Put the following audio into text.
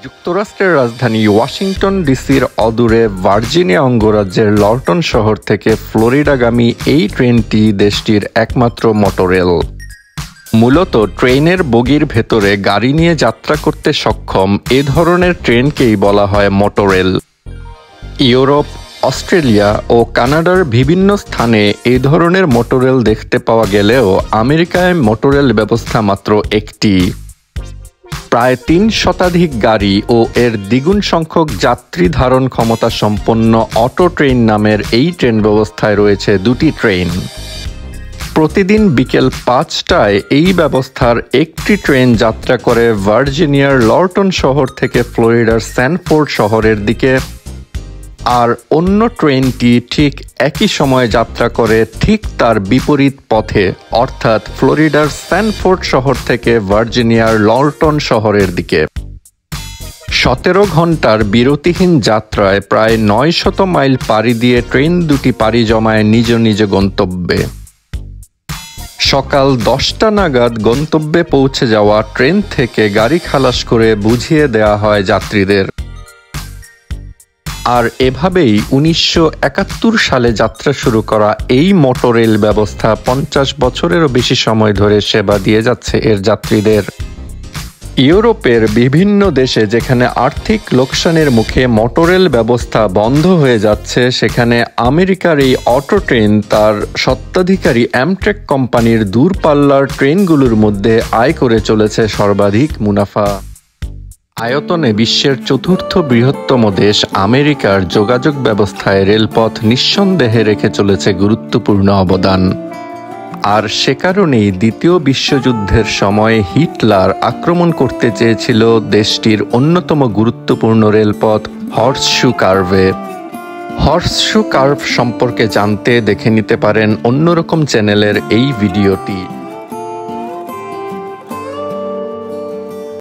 যুক্তরাষ্ট্রের রাজধানী ওয়াশিংটন ডিসির অদূরে ভার্জিনিয়া অঙ্গরাজ্যের লরটন শহর থেকে ফ্লোরিডাগামী এই ট্রেনটি দেশটির একমাত্র মোটরেল। মূলত ট্রেনের বগির ভেতরে গাড়ি নিয়ে যাত্রা করতে সক্ষম এ ধরনের ট্রেনকেই বলা হয় মোটরেল। ইউরোপ, অস্ট্রেলিয়া ও কানাডার বিভিন্ন স্থানে এ ধরনের মোটরেল দেখতে পাওয়া গেলেও আমেরিকায় মোটরেল ব্যবস্থা মাত্র একটি। প্রায় ৩ শতাধিক গাড়ি ও এর দ্বিগুণ সংখ্যক যাত্রী ধারণ ক্ষমতা সম্পন্ন অটো ট্রেন নামের এই ট্রেন ব্যবস্থায় রয়েছে 2টি ট্রেন। প্রতিদিন বিকেল ৫টায় এই ব্যবস্থার একটি ট্রেন যাত্রা করে ভার্জিনিয়ার লরটন শহর থেকে ফ্লোরিডার স্যানফোর্ড শহরের দিকে, আর অন্য ট্রেনটি ঠিক একই সময়ে যাত্রা করে ঠিক তার বিপরীত পথে, অর্থাৎ ফ্লোরিডার স্যানফোর্ড শহর থেকে ভার্জিনিয়ার লরটন শহরের দিকে। ১৭ ঘন্টার বিরতিহীন যাত্রায় প্রায় ৯০০ মাইল পাড়ি দিয়ে ট্রেন দুটি পাড়ি জমায় নিজ নিজ গন্তব্যে। সকাল ১০টা নাগাদ গন্তব্যে পৌঁছে যাওয়া ট্রেন থেকে গাড়ি খালাস করে বুঝিয়ে দেয়া হয় যাত্রীদের। আর এভাবেই ১৯৭১ সালে যাত্রা শুরু করা এই মোটরেল ব্যবস্থা ৫০ বছরেরও বেশি সময় ধরে সেবা দিয়ে যাচ্ছে এর যাত্রীদের। ইউরোপের বিভিন্ন দেশে যেখানে আর্থিক লোকসানের মুখে মোটরেল ব্যবস্থা বন্ধ হয়ে যাচ্ছে, সেখানে আমেরিকার এই অটো ট্রেন তার স্বত্বাধিকারী অ্যামট্রেক কোম্পানির দূরপাল্লার ট্রেনগুলোর মধ্যে আয় করে চলেছে সর্বাধিক মুনাফা। আয়তনে বিশ্বের ৪র্থ বৃহত্তম দেশ আমেরিকার যোগাযোগ ব্যবস্থায় রেলপথ নিঃসন্দেহে রেখে চলেছে গুরুত্বপূর্ণ অবদান। আর সে কারণেই দ্বিতীয় বিশ্বযুদ্ধের সময় হিটলার আক্রমণ করতে চেয়েছিল দেশটির অন্যতম গুরুত্বপূর্ণ রেলপথ হর্সশু কার্ভে। হর্সশু কার্ভ সম্পর্কে জানতে দেখে নিতে পারেন অন্যরকম চ্যানেলের এই ভিডিওটি।